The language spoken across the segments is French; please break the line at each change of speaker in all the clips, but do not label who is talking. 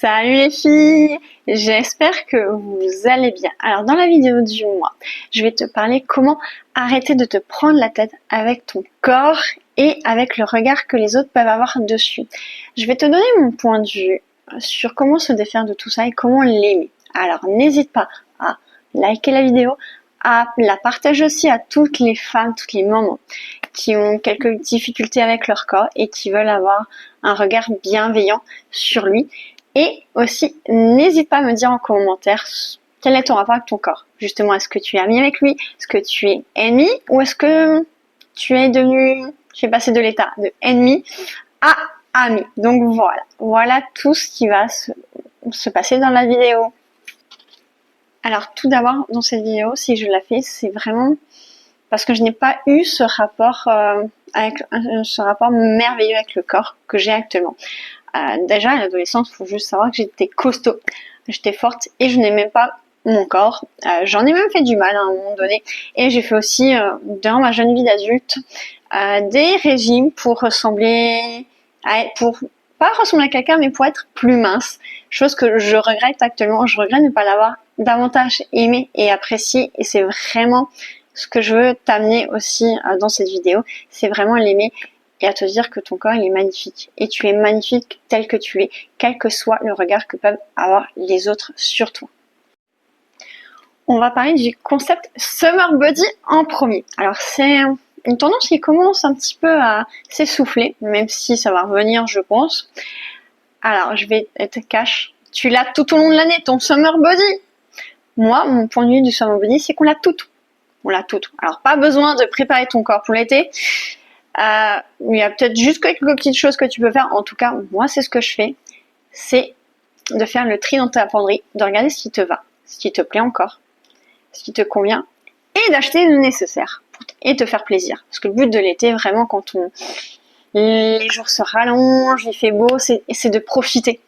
Salut les filles, j'espère que vous allez bien. Alors dans la vidéo du mois, je vais te parler comment arrêter de te prendre la tête avec ton corps et avec le regard que les autres peuvent avoir dessus. Je vais te donner mon point de vue sur comment se défaire de tout ça et comment l'aimer. Alors n'hésite pas à liker la vidéo, à la partager aussi à toutes les femmes, toutes les mamans qui ont quelques difficultés avec leur corps et qui veulent avoir un regard bienveillant sur lui. Et aussi, n'hésite pas à me dire en commentaire quel est ton rapport avec ton corps. Justement, est-ce que tu es ami avec lui? Est-ce que tu es ennemi? Ou est-ce que tu es passé de l'état de ennemi à ami? Donc voilà tout ce qui va se passer dans la vidéo. Alors tout d'abord, dans cette vidéo, si je la fais, c'est vraiment parce que je n'ai pas eu ce rapport merveilleux avec le corps que j'ai actuellement. Déjà à l'adolescence, il faut juste savoir que j'étais costaud, j'étais forte et je n'aimais pas mon corps. J'en ai même fait du mal à un moment donné et j'ai fait aussi dans ma jeune vie d'adulte des régimes pour pas ressembler à quelqu'un mais pour être plus mince, chose que je regrette actuellement. Je regrette de ne pas l'avoir davantage aimé et apprécié, et c'est vraiment ce que je veux t'amener aussi dans cette vidéo, c'est vraiment l'aimer et à te dire que ton corps il est magnifique et tu es magnifique tel que tu es, quel que soit le regard que peuvent avoir les autres sur toi. On va parler du concept Summer Body en premier. Alors c'est une tendance qui commence un petit peu à s'essouffler, même si ça va revenir je pense. Alors je vais être cash, tu l'as tout au long de l'année ton Summer Body. Moi mon point de vue du Summer Body c'est qu'on l'a tout. On l'a tout. Alors pas besoin de préparer ton corps pour l'été. Il y a peut-être juste quelques petites choses que tu peux faire. En tout cas, moi, c'est ce que je fais. C'est de faire le tri dans ta penderie, de regarder ce qui te va, ce qui te plaît encore, ce qui te convient, et d'acheter le nécessaire et te faire plaisir. Parce que le but de l'été, vraiment, quand les jours se rallongent, il fait beau, c'est de profiter.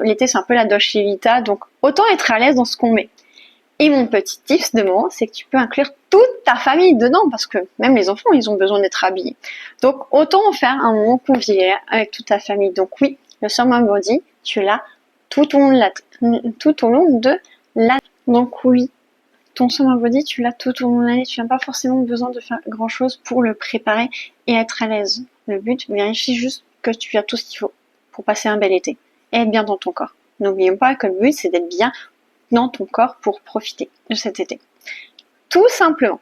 L'été, c'est un peu la Dolce Vita, donc autant être à l'aise dans ce qu'on met. Et mon petit tips de moment, c'est que tu peux inclure toute ta famille dedans, parce que même les enfants, ils ont besoin d'être habillés. Donc, autant en faire un moment convivial avec toute ta famille. Donc oui, le Summer Body, tu l'as tout au long de l'année. Donc oui, ton Summer Body, tu l'as tout au long de l'année. Tu n'as pas forcément besoin de faire grand chose pour le préparer et être à l'aise. Le but, vérifie juste que tu as tout ce qu'il faut pour passer un bel été et être bien dans ton corps. N'oublions pas que le but, c'est d'être bien dans ton corps pour profiter de cet été. Tout simplement.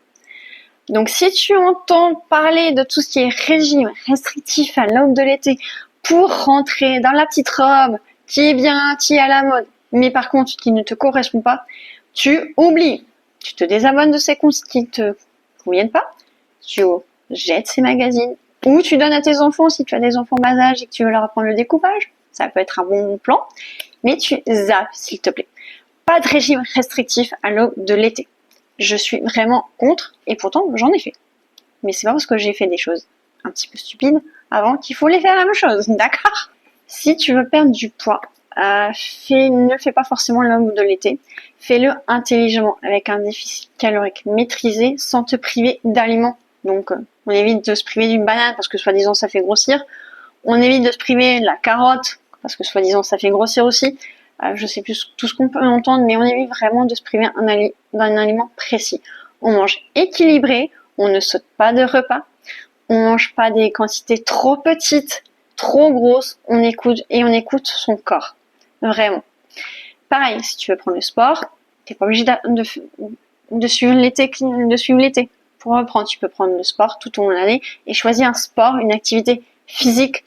Donc si tu entends parler de tout ce qui est régime restrictif à l'aube de l'été pour rentrer dans la petite robe qui est bien, qui est à la mode, mais par contre qui ne te correspond pas, tu oublies. Tu te désabonnes de ces comptes qui ne te conviennent pas, tu jettes ces magazines, ou tu donnes à tes enfants si tu as des enfants bas âge et que tu veux leur apprendre le découpage. Ça peut être un bon plan, mais tu zappes s'il te plaît. Pas de régime restrictif à l'aube de l'été. Je suis vraiment contre, et pourtant j'en ai fait. Mais c'est pas parce que j'ai fait des choses un petit peu stupides avant qu'il faut les faire la même chose, d'accord? Si tu veux perdre du poids, ne fais pas forcément l'aube de l'été. Fais-le intelligemment, avec un déficit calorique maîtrisé, sans te priver d'aliments. Donc on évite de se priver d'une banane parce que soi-disant ça fait grossir. On évite de se priver de la carotte parce que soi-disant ça fait grossir aussi. Je sais plus tout ce qu'on peut entendre, mais on évite vraiment de se priver d'un aliment précis. On mange équilibré, on ne saute pas de repas, on mange pas des quantités trop petites, trop grosses, on écoute son corps. Vraiment. Pareil, si tu veux prendre le sport, t'es pas obligé de suivre l'été. Pour reprendre, tu peux prendre le sport tout au long de l'année et choisir un sport, une activité physique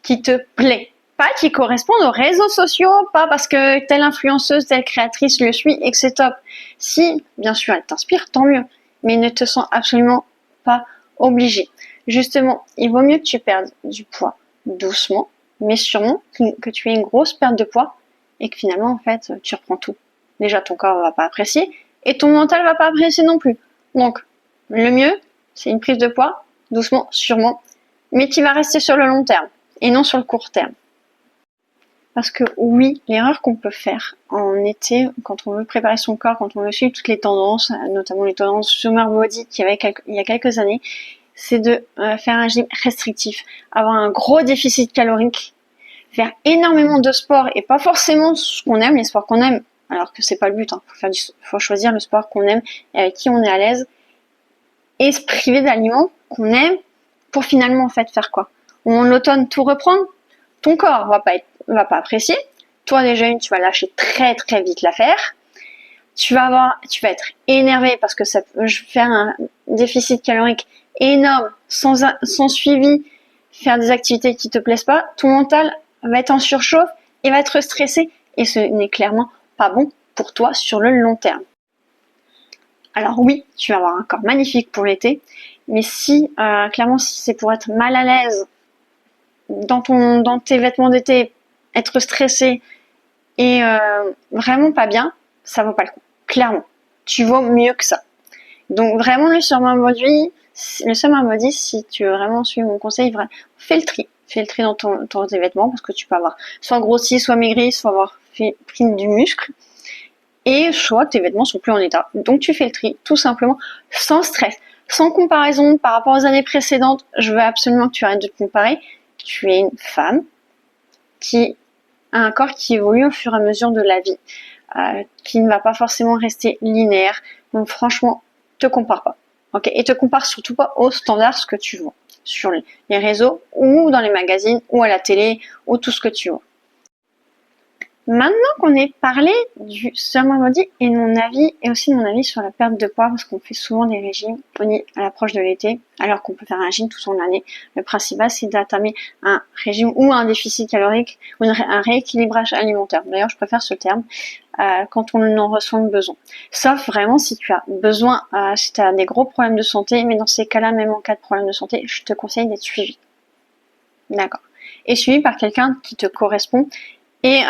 qui te plaît. Pas qui correspondent aux réseaux sociaux, pas parce que telle influenceuse, telle créatrice le suit et que c'est top. Si, bien sûr, elle t'inspire, tant mieux. Mais ne te sens absolument pas obligé. Justement, il vaut mieux que tu perdes du poids doucement, mais sûrement que tu aies une grosse perte de poids et que finalement, en fait, tu reprends tout. Déjà, ton corps va pas apprécier et ton mental va pas apprécier non plus. Donc, le mieux, c'est une prise de poids, doucement, sûrement, mais qui va rester sur le long terme et non sur le court terme. Parce que oui, l'erreur qu'on peut faire en été, quand on veut préparer son corps, quand on veut suivre toutes les tendances, notamment les tendances Summer Body qu'il y avait il y a quelques années, c'est de faire un régime restrictif, avoir un gros déficit calorique, faire énormément de sport et pas forcément ce qu'on aime, les sports qu'on aime, alors que c'est pas le but, hein. Faut choisir le sport qu'on aime et avec qui on est à l'aise, et se priver d'aliments qu'on aime pour finalement en fait faire quoi? En l'automne, tout reprendre, ton corps va pas apprécier, toi déjà tu vas lâcher très très vite l'affaire, tu vas être énervé parce que ça peut faire un déficit calorique énorme sans suivi, faire des activités qui te plaisent pas, ton mental va être en surchauffe et va être stressé, et ce n'est clairement pas bon pour toi sur le long terme. Alors oui, tu vas avoir un corps magnifique pour l'été, mais clairement si c'est pour être mal à l'aise dans tes vêtements d'été, être stressé et vraiment pas bien, ça vaut pas le coup. Clairement, tu vaux mieux que ça. Donc vraiment le Summer Body, si tu veux vraiment suivre mon conseil, fais le tri. Fais le tri dans tes vêtements, parce que tu peux avoir soit grossi, soit maigri, soit avoir pris du muscle. Et soit tes vêtements sont plus en état. Donc tu fais le tri, tout simplement, sans stress, sans comparaison par rapport aux années précédentes. Je veux absolument que tu arrêtes de te comparer. Tu es une femme qui a un corps qui évolue au fur et à mesure de la vie, qui ne va pas forcément rester linéaire. Donc franchement, te compare pas. Okay, et te compare surtout pas aux standards ce que tu vois sur les réseaux ou dans les magazines ou à la télé ou tout ce que tu vois. Maintenant qu'on ait parlé du Summer Body et de mon avis, et aussi de mon avis sur la perte de poids, parce qu'on fait souvent des régimes à l'approche de l'été, alors qu'on peut faire un régime tout au long de l'année. Le principal, c'est d'attamer un régime ou un déficit calorique ou un rééquilibrage alimentaire. D'ailleurs, je préfère ce terme quand on en ressent le besoin. Sauf vraiment si tu as besoin, si tu as des gros problèmes de santé, mais dans ces cas-là, même en cas de problème de santé, je te conseille d'être suivi. D'accord. Et suivi par quelqu'un qui te correspond et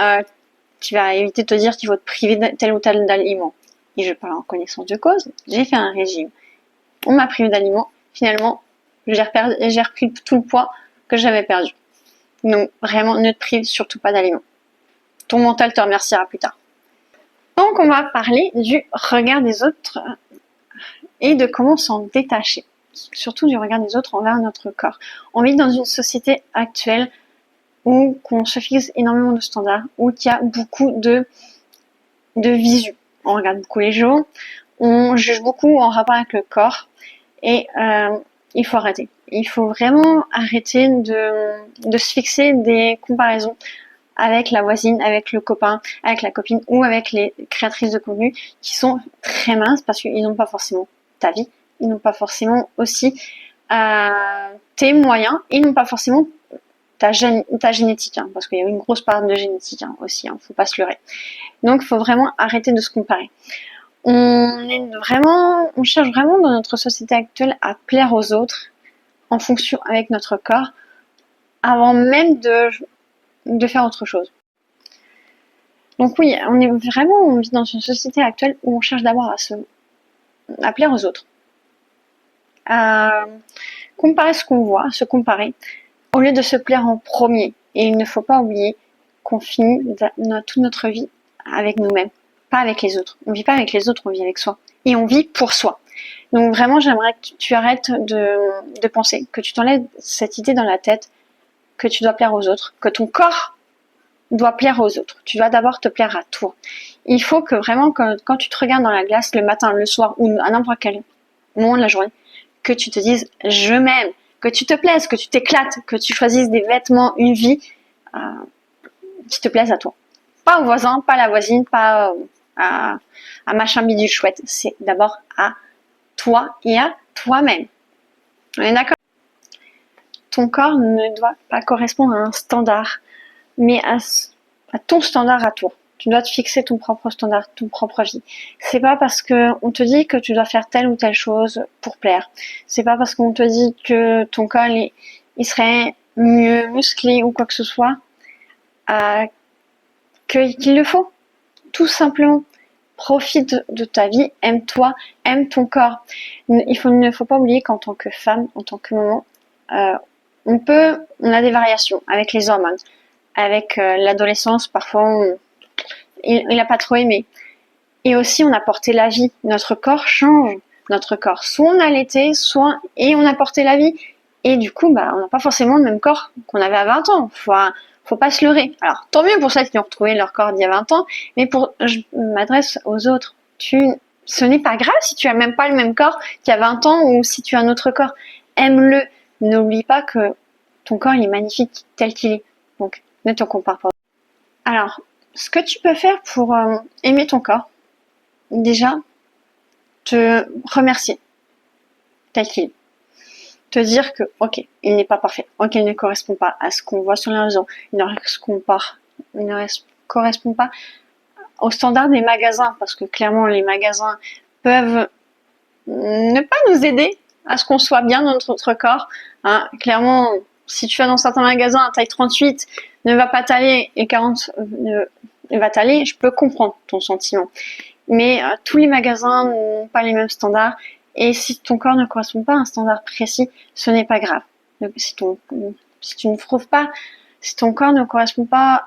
qui va éviter de te dire qu'il faut te priver de tel ou tel aliment. Et je parle en connaissance de cause, j'ai fait un régime. On m'a privé d'aliments, finalement, j'ai repris tout le poids que j'avais perdu. Donc vraiment, ne te prive surtout pas d'aliments. Ton mental te remerciera plus tard. Donc on va parler du regard des autres et de comment s'en détacher. Surtout du regard des autres envers notre corps. On vit dans une société actuelle où qu'on se fixe énormément de standards, où il y a beaucoup de visu. On regarde beaucoup les gens, on juge beaucoup en rapport avec le corps, et il faut arrêter. Il faut vraiment arrêter de se fixer des comparaisons avec la voisine, avec le copain, avec la copine ou avec les créatrices de contenu qui sont très minces parce qu'ils n'ont pas forcément ta vie, ils n'ont pas forcément aussi tes moyens, ils n'ont pas forcément ta génétique, hein, parce qu'il y a une grosse part de génétique aussi, faut pas se leurrer. Donc il faut vraiment arrêter de se comparer. On cherche vraiment dans notre société actuelle à plaire aux autres en fonction avec notre corps avant même de faire autre chose. Donc oui, on vit dans une société actuelle où on cherche d'abord à plaire aux autres, à comparer ce qu'on voit, à se comparer, au lieu de se plaire en premier. Et il ne faut pas oublier qu'on finit toute notre vie avec nous-mêmes, pas avec les autres. On vit pas avec les autres, on vit avec soi. Et on vit pour soi. Donc vraiment, j'aimerais que tu arrêtes de penser, que tu t'enlèves cette idée dans la tête que tu dois plaire aux autres, que ton corps doit plaire aux autres. Tu dois d'abord te plaire à toi. Il faut que vraiment, quand tu te regardes dans la glace le matin, le soir ou à n'importe quel moment de la journée, que tu te dises « je m'aime », que tu te plaises, que tu t'éclates, que tu choisisses des vêtements, une vie qui te plaise à toi. Pas au voisin, pas à la voisine, pas à machin bidule chouette. C'est d'abord à toi et à toi-même. On est d'accord? Ton corps ne doit pas correspondre à un standard, mais à ton standard à toi. Tu dois te fixer ton propre standard, ton propre vie. C'est pas parce que on te dit que tu dois faire telle ou telle chose pour plaire. C'est pas parce qu'on te dit que ton corps il serait mieux musclé ou quoi que ce soit qu'il le faut. Tout simplement, profite de ta vie, aime-toi, aime ton corps. Il ne faut pas oublier qu'en tant que femme, en tant que maman, on a des variations avec les hormones, avec l'adolescence. Parfois, il n'a pas trop aimé. Et aussi, on a porté la vie. Notre corps change. Notre corps, soit on a allaité, et on a porté la vie. Et du coup, on n'a pas forcément le même corps qu'on avait à 20 ans. Faut pas se leurrer. Alors, tant mieux pour celles qui ont retrouvé leur corps d'il y a 20 ans, mais je m'adresse aux autres. Ce n'est pas grave si tu as même pas le même corps qu'il y a 20 ans ou si tu as un autre corps. Aime-le. N'oublie pas que ton corps, il est magnifique tel qu'il est. Donc, ne te compare pas. Alors, ce que tu peux faire pour aimer ton corps, déjà, te remercier tel qu'il est. Te dire que, ok, il n'est pas parfait, ok, il ne correspond pas à ce qu'on voit sur les réseaux, il ne correspond pas aux standards des magasins, parce que clairement, les magasins peuvent ne pas nous aider à ce qu'on soit bien dans notre corps. Hein. Clairement, si tu vas dans certains magasins à taille 38, ne va pas t'aller et 40 va t'aller, je peux comprendre ton sentiment. Mais tous les magasins n'ont pas les mêmes standards. Et si ton corps ne correspond pas à un standard précis, ce n'est pas grave. Si tu ne trouves pas, si ton corps ne correspond pas,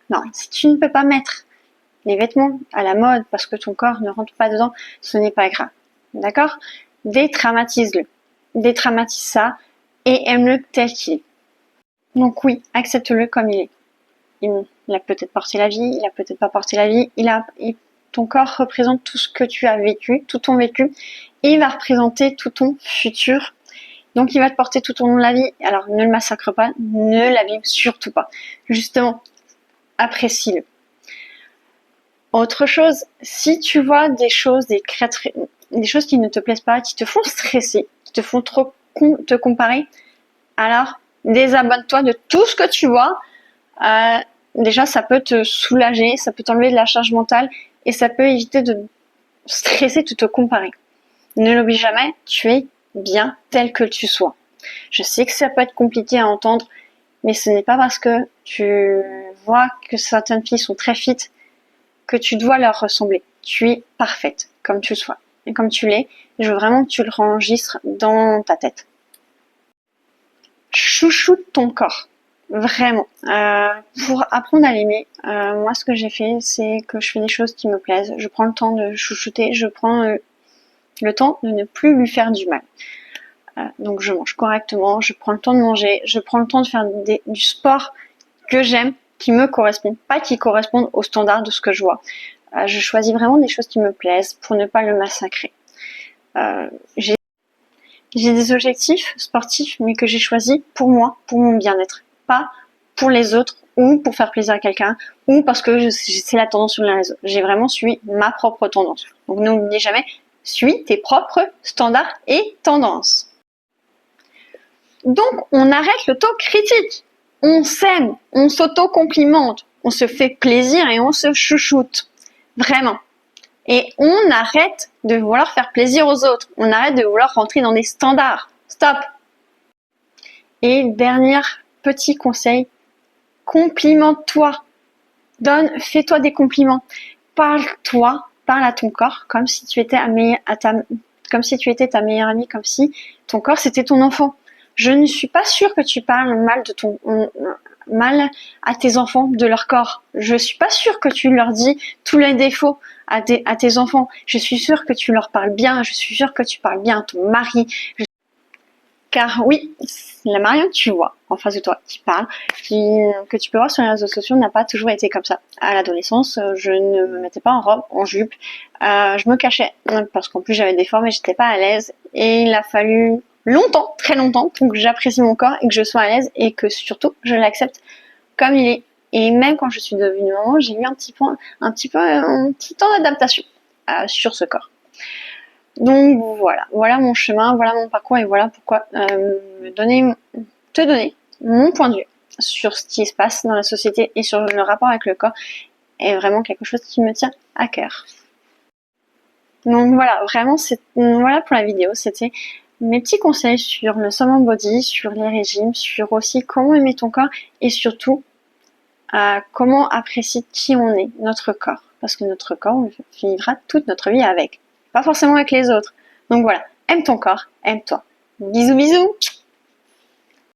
non, si tu ne peux pas mettre les vêtements à la mode parce que ton corps ne rentre pas dedans, ce n'est pas grave. D'accord? Détraumatise-le. Détraumatise ça et aime-le tel qu'il est. Donc oui, accepte-le comme il est. Il a peut-être porté la vie, il a peut-être pas porté la vie, ton corps représente tout ce que tu as vécu, tout ton vécu, et il va représenter tout ton futur. Donc il va te porter tout au long de la vie. Alors ne le massacre pas, ne l'abîme surtout pas. Justement, apprécie-le. Autre chose, si tu vois des choses qui ne te plaisent pas, qui te font stresser, qui te font trop te comparer, alors désabonne-toi de tout ce que tu vois. Déjà, ça peut te soulager, ça peut t'enlever de la charge mentale et ça peut éviter de stresser, de te comparer. Ne l'oublie jamais, tu es bien tel que tu sois. Je sais que ça peut être compliqué à entendre, mais ce n'est pas parce que tu vois que certaines filles sont très fit que tu dois leur ressembler. Tu es parfaite, comme tu sois, et comme tu l'es. Je veux vraiment que tu le enregistres dans ta tête. Chouchoute ton corps. Vraiment. Pour apprendre à l'aimer, moi ce que j'ai fait, c'est que je fais des choses qui me plaisent. Je prends le temps de chouchouter, je prends le temps de ne plus lui faire du mal. Donc je mange correctement, je prends le temps de manger, je prends le temps de faire du sport que j'aime, qui me correspond, pas qui correspondent aux standards de ce que je vois. Je choisis vraiment des choses qui me plaisent pour ne pas le massacrer. J'ai des objectifs sportifs, mais que j'ai choisis pour moi, pour mon bien-être, pas pour les autres ou pour faire plaisir à quelqu'un ou parce que c'est la tendance sur les réseaux. J'ai vraiment suivi ma propre tendance. Donc n'oublie jamais, suis tes propres standards et tendances. Donc on arrête l'auto-critique. On s'aime, on s'auto-complimente, on se fait plaisir et on se chouchoute. Vraiment. Et on arrête de vouloir faire plaisir aux autres. On arrête de vouloir rentrer dans des standards. Stop. Et dernier petit conseil, complimente-toi. Fais-toi des compliments. Parle à ton corps comme si tu étais ta meilleure amie, comme si ton corps c'était ton enfant. Je ne suis pas sûre que tu parles mal à tes enfants de leur corps. Je suis pas sûre que tu leur dis tous les défauts à tes enfants. Je suis sûre que tu leur parles bien. Je suis sûre que tu parles bien à ton mari. Car oui, la Marion que tu vois en face de toi, qui parle, que tu peux voir sur les réseaux sociaux, n'a pas toujours été comme ça. À l'adolescence, je ne me mettais pas en robe, en jupe. Je me cachais parce qu'en plus j'avais des formes et j'étais pas à l'aise. Et il a fallu longtemps, très longtemps, pour que j'apprécie mon corps et que je sois à l'aise et que surtout je l'accepte comme il est. Et même quand je suis devenue maman, j'ai eu un petit temps d'adaptation sur ce corps. Donc voilà mon chemin, voilà mon parcours et voilà pourquoi te donner mon point de vue sur ce qui se passe dans la société et sur le rapport avec le corps est vraiment quelque chose qui me tient à cœur. Donc voilà, vraiment voilà pour la vidéo, c'était mes petits conseils sur le Summer Body, sur les régimes, sur aussi comment aimer ton corps et surtout comment apprécier qui on est, notre corps. Parce que notre corps, on vivra toute notre vie avec. Pas forcément avec les autres. Donc voilà, aime ton corps, aime-toi. Bisous bisous.